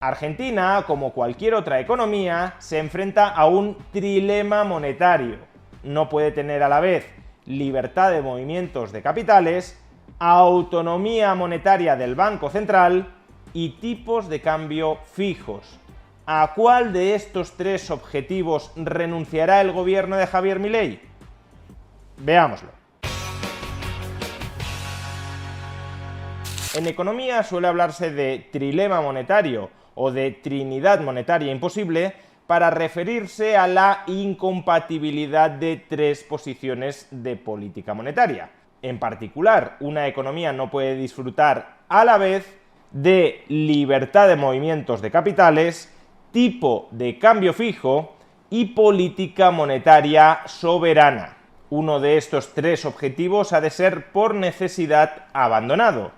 Argentina, como cualquier otra economía, se enfrenta a un trilema monetario. No puede tener a la vez libertad de movimientos de capitales, autonomía monetaria del Banco Central y tipos de cambio fijos. ¿A cuál de estos tres objetivos renunciará el gobierno de Javier Milei? Veámoslo. En economía suele hablarse de trilema monetario o de trinidad monetaria imposible para referirse a la incompatibilidad de tres posiciones de política monetaria. En particular, una economía no puede disfrutar a la vez de libertad de movimientos de capitales, tipo de cambio fijo y política monetaria soberana. Uno de estos tres objetivos ha de ser por necesidad abandonado.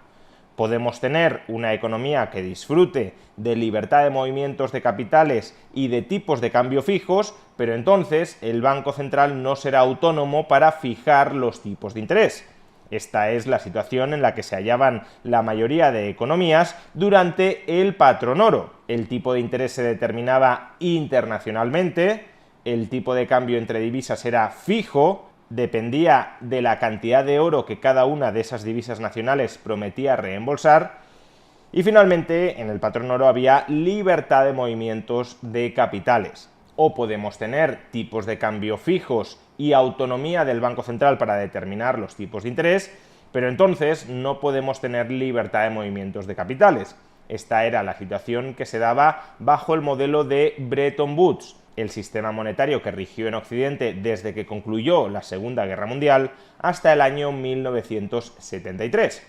Podemos tener una economía que disfrute de libertad de movimientos de capitales y de tipos de cambio fijos, pero entonces el Banco Central no será autónomo para fijar los tipos de interés. Esta es la situación en la que se hallaban la mayoría de economías durante el patrón oro. El tipo de interés se determinaba internacionalmente, el tipo de cambio entre divisas era fijo, dependía de la cantidad de oro que cada una de esas divisas nacionales prometía reembolsar, y finalmente en el patrón oro había libertad de movimientos de capitales. O podemos tener tipos de cambio fijos y autonomía del Banco Central para determinar los tipos de interés, pero entonces no podemos tener libertad de movimientos de capitales. Esta era la situación que se daba bajo el modelo de Bretton Woods, el sistema monetario que rigió en Occidente desde que concluyó la Segunda Guerra Mundial hasta el año 1973.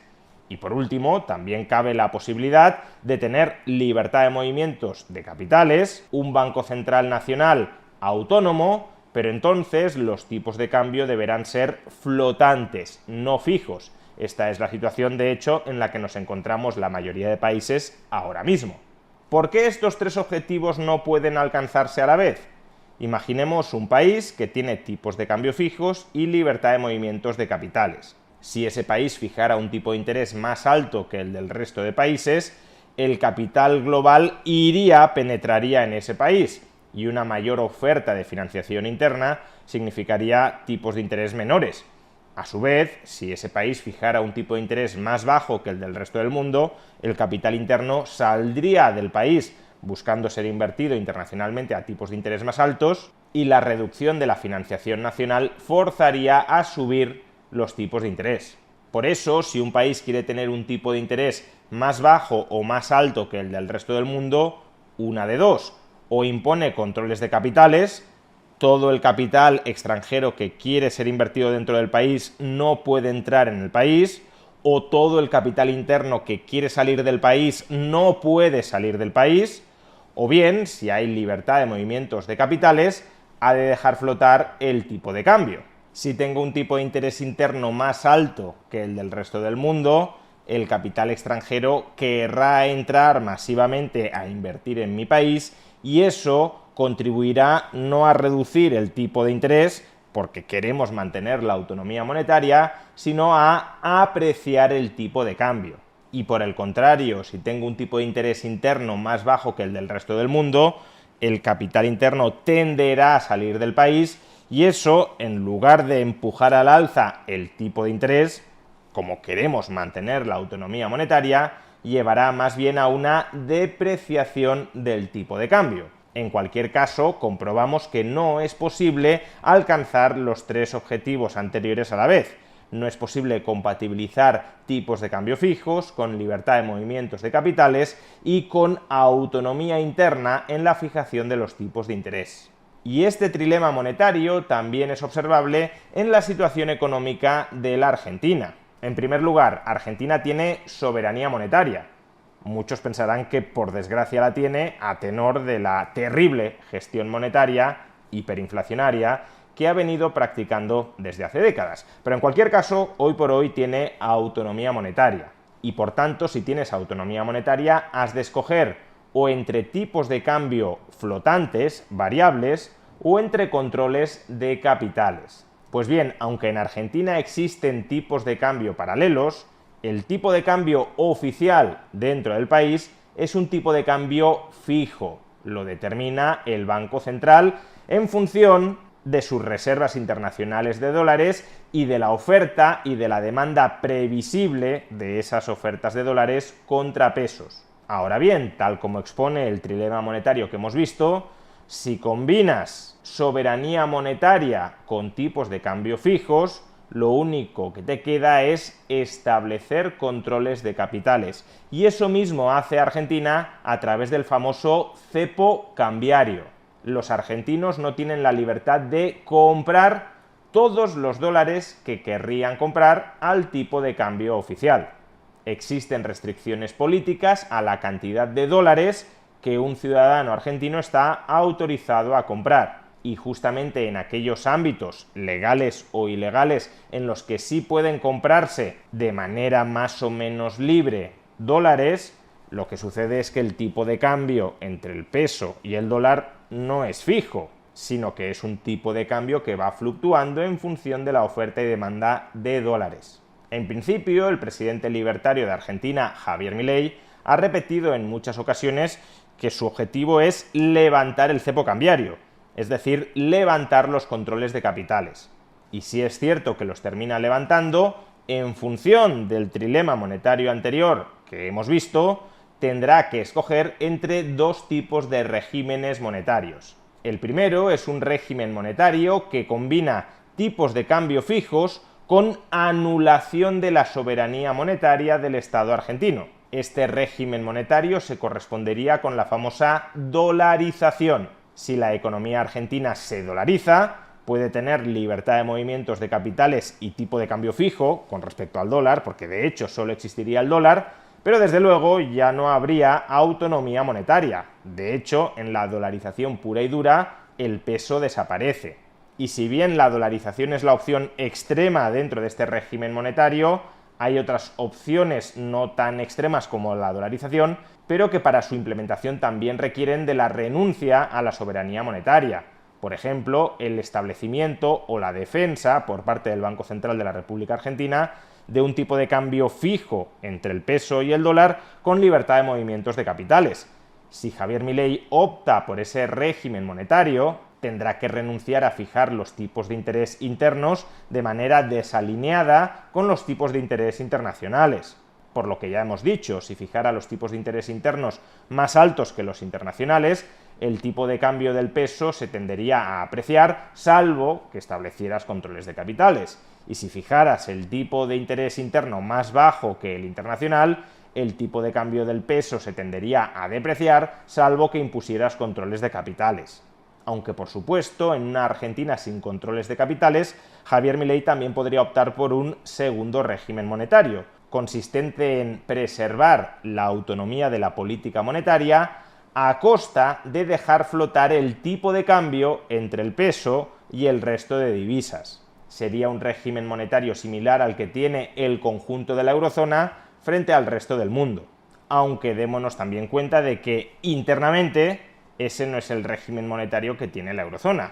Y por último, también cabe la posibilidad de tener libertad de movimientos de capitales, un Banco Central Nacional autónomo, pero entonces los tipos de cambio deberán ser flotantes, no fijos. Esta es la situación, de hecho, en la que nos encontramos la mayoría de países ahora mismo. ¿Por qué estos tres objetivos no pueden alcanzarse a la vez? Imaginemos un país que tiene tipos de cambio fijos y libertad de movimientos de capitales. Si ese país fijara un tipo de interés más alto que el del resto de países, el capital global penetraría en ese país, y una mayor oferta de financiación interna significaría tipos de interés menores. A su vez, si ese país fijara un tipo de interés más bajo que el del resto del mundo, el capital interno saldría del país buscando ser invertido internacionalmente a tipos de interés más altos, y la reducción de la financiación nacional forzaría a subir los tipos de interés. Por eso, si un país quiere tener un tipo de interés más bajo o más alto que el del resto del mundo, una de dos: o impone controles de capitales, todo el capital extranjero que quiere ser invertido dentro del país no puede entrar en el país, o todo el capital interno que quiere salir del país no puede salir del país, o bien, si hay libertad de movimientos de capitales, ha de dejar flotar el tipo de cambio. Si tengo un tipo de interés interno más alto que el del resto del mundo, el capital extranjero querrá entrar masivamente a invertir en mi país, y eso contribuirá no a reducir el tipo de interés, porque queremos mantener la autonomía monetaria, sino a apreciar el tipo de cambio. Y por el contrario, si tengo un tipo de interés interno más bajo que el del resto del mundo, el capital interno tenderá a salir del país, y eso, en lugar de empujar al alza el tipo de interés, como queremos mantener la autonomía monetaria, llevará más bien a una depreciación del tipo de cambio. En cualquier caso, comprobamos que no es posible alcanzar los tres objetivos anteriores a la vez. No es posible compatibilizar tipos de cambio fijos con libertad de movimientos de capitales y con autonomía interna en la fijación de los tipos de interés. Y este trilema monetario también es observable en la situación económica de la Argentina. En primer lugar, Argentina tiene soberanía monetaria. Muchos pensarán que por desgracia la tiene a tenor de la terrible gestión monetaria hiperinflacionaria que ha venido practicando desde hace décadas. Pero en cualquier caso, hoy por hoy tiene autonomía monetaria. Y por tanto, si tienes autonomía monetaria, has de escoger o entre tipos de cambio flotantes, variables, o entre controles de capitales. Pues bien, aunque en Argentina existen tipos de cambio paralelos, el tipo de cambio oficial dentro del país es un tipo de cambio fijo. Lo determina el Banco Central en función de sus reservas internacionales de dólares y de la oferta y de la demanda previsible de esas ofertas de dólares contra pesos. Ahora bien, tal como expone el trilema monetario que hemos visto, si combinas soberanía monetaria con tipos de cambio fijos, lo único que te queda es establecer controles de capitales. Y eso mismo hace Argentina a través del famoso cepo cambiario. Los argentinos no tienen la libertad de comprar todos los dólares que querrían comprar al tipo de cambio oficial. Existen restricciones políticas a la cantidad de dólares que un ciudadano argentino está autorizado a comprar. Y justamente en aquellos ámbitos legales o ilegales en los que sí pueden comprarse de manera más o menos libre dólares, lo que sucede es que el tipo de cambio entre el peso y el dólar no es fijo, sino que es un tipo de cambio que va fluctuando en función de la oferta y demanda de dólares. En principio, el presidente libertario de Argentina, Javier Milei, ha repetido en muchas ocasiones que su objetivo es levantar el cepo cambiario, es decir, levantar los controles de capitales. Y si es cierto que los termina levantando, en función del trilema monetario anterior que hemos visto, tendrá que escoger entre dos tipos de regímenes monetarios. El primero es un régimen monetario que combina tipos de cambio fijos con anulación de la soberanía monetaria del Estado argentino. Este régimen monetario se correspondería con la famosa dolarización. Si la economía argentina se dolariza, puede tener libertad de movimientos de capitales y tipo de cambio fijo con respecto al dólar, porque de hecho solo existiría el dólar, pero desde luego ya no habría autonomía monetaria. De hecho, en la dolarización pura y dura, el peso desaparece. Y si bien la dolarización es la opción extrema dentro de este régimen monetario, hay otras opciones no tan extremas como la dolarización, pero que para su implementación también requieren de la renuncia a la soberanía monetaria. Por ejemplo, el establecimiento o la defensa por parte del Banco Central de la República Argentina de un tipo de cambio fijo entre el peso y el dólar con libertad de movimientos de capitales. Si Javier Milei opta por ese régimen monetario, tendrá que renunciar a fijar los tipos de interés internos de manera desalineada con los tipos de interés internacionales. Por lo que ya hemos dicho, si fijara los tipos de interés internos más altos que los internacionales, el tipo de cambio del peso se tendería a apreciar, salvo que establecieras controles de capitales. Y si fijaras el tipo de interés interno más bajo que el internacional, el tipo de cambio del peso se tendería a depreciar, salvo que impusieras controles de capitales. Aunque, por supuesto, en una Argentina sin controles de capitales, Javier Milei también podría optar por un segundo régimen monetario, consistente en preservar la autonomía de la política monetaria a costa de dejar flotar el tipo de cambio entre el peso y el resto de divisas. Sería un régimen monetario similar al que tiene el conjunto de la eurozona frente al resto del mundo. Aunque démonos también cuenta de que internamente ese no es el régimen monetario que tiene la eurozona.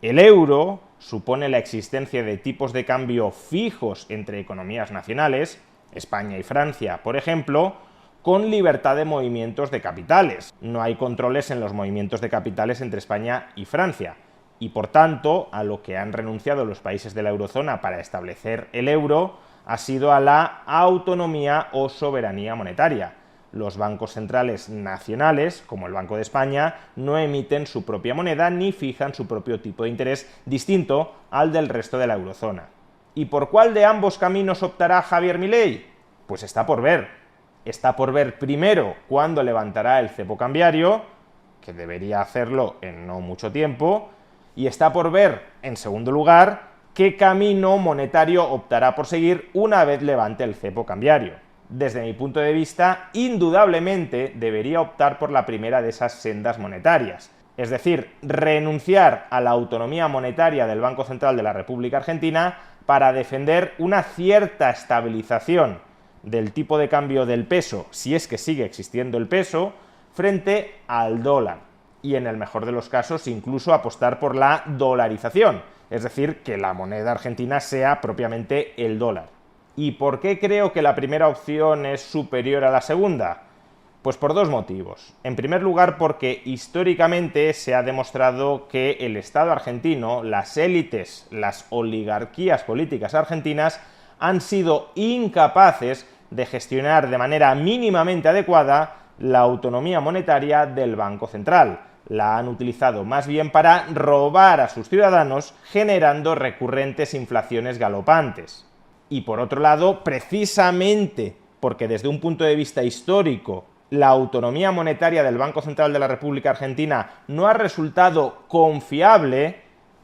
El euro supone la existencia de tipos de cambio fijos entre economías nacionales, España y Francia, por ejemplo, con libertad de movimientos de capitales. No hay controles en los movimientos de capitales entre España y Francia. Y por tanto, a lo que han renunciado los países de la eurozona para establecer el euro ha sido a la autonomía o soberanía monetaria. Los bancos centrales nacionales, como el Banco de España, no emiten su propia moneda ni fijan su propio tipo de interés distinto al del resto de la eurozona. ¿Y por cuál de ambos caminos optará Javier Milei? Pues está por ver. Está por ver primero cuándo levantará el cepo cambiario, que debería hacerlo en no mucho tiempo, y está por ver, en segundo lugar, qué camino monetario optará por seguir una vez levante el cepo cambiario. Desde mi punto de vista, indudablemente debería optar por la primera de esas sendas monetarias, es decir, renunciar a la autonomía monetaria del Banco Central de la República Argentina para defender una cierta estabilización del tipo de cambio del peso, si es que sigue existiendo el peso, frente al dólar. Y en el mejor de los casos, incluso apostar por la dolarización, es decir, que la moneda argentina sea propiamente el dólar. ¿Y por qué creo que la primera opción es superior a la segunda? Pues por dos motivos. En primer lugar, porque históricamente se ha demostrado que el Estado argentino, las élites, las oligarquías políticas argentinas, han sido incapaces de gestionar de manera mínimamente adecuada la autonomía monetaria del Banco Central. La han utilizado más bien para robar a sus ciudadanos, generando recurrentes inflaciones galopantes. Y por otro lado, precisamente porque desde un punto de vista histórico la autonomía monetaria del Banco Central de la República Argentina no ha resultado confiable,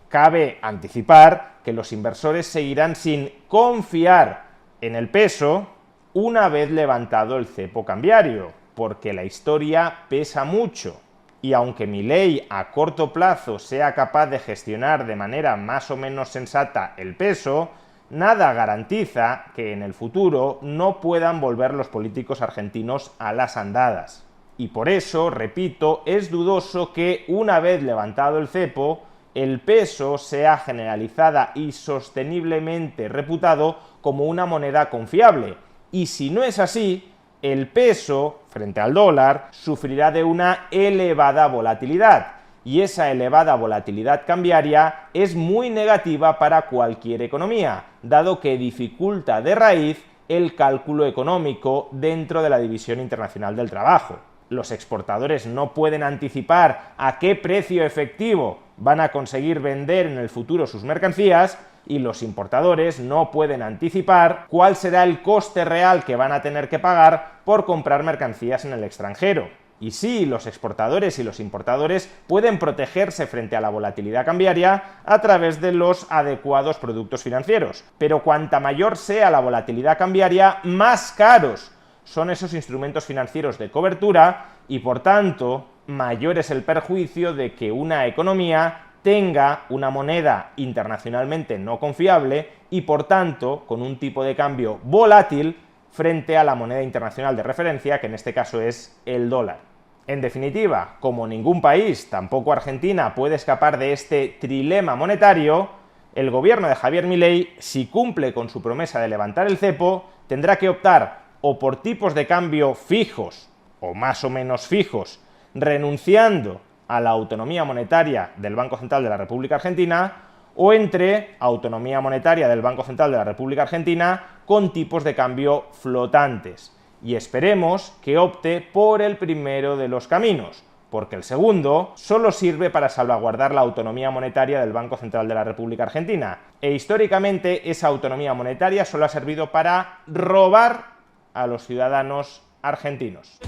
cabe anticipar que los inversores seguirán sin confiar en el peso una vez levantado el cepo cambiario, porque la historia pesa mucho. Y aunque Milei a corto plazo sea capaz de gestionar de manera más o menos sensata el peso, nada garantiza que en el futuro no puedan volver los políticos argentinos a las andadas. Y por eso, repito, es dudoso que una vez levantado el cepo, el peso sea generalizada y sosteniblemente reputado como una moneda confiable. Y si no es así, el peso, frente al dólar, sufrirá de una elevada volatilidad. Y esa elevada volatilidad cambiaria es muy negativa para cualquier economía, dado que dificulta de raíz el cálculo económico dentro de la División Internacional del Trabajo. Los exportadores no pueden anticipar a qué precio efectivo van a conseguir vender en el futuro sus mercancías, y los importadores no pueden anticipar cuál será el coste real que van a tener que pagar por comprar mercancías en el extranjero. Y sí, los exportadores y los importadores pueden protegerse frente a la volatilidad cambiaria a través de los adecuados productos financieros, pero cuanta mayor sea la volatilidad cambiaria, más caros son esos instrumentos financieros de cobertura y, por tanto, mayor es el perjuicio de que una economía tenga una moneda internacionalmente no confiable y, por tanto, con un tipo de cambio volátil frente a la moneda internacional de referencia, que en este caso es el dólar. En definitiva, como ningún país, tampoco Argentina, puede escapar de este trilema monetario, el gobierno de Javier Milei, si cumple con su promesa de levantar el cepo, tendrá que optar o por tipos de cambio fijos o más o menos fijos, renunciando a la autonomía monetaria del Banco Central de la República Argentina, o entre autonomía monetaria del Banco Central de la República Argentina con tipos de cambio flotantes. Y esperemos que opte por el primero de los caminos, porque el segundo solo sirve para salvaguardar la autonomía monetaria del Banco Central de la República Argentina. E históricamente esa autonomía monetaria solo ha servido para robar a los ciudadanos argentinos.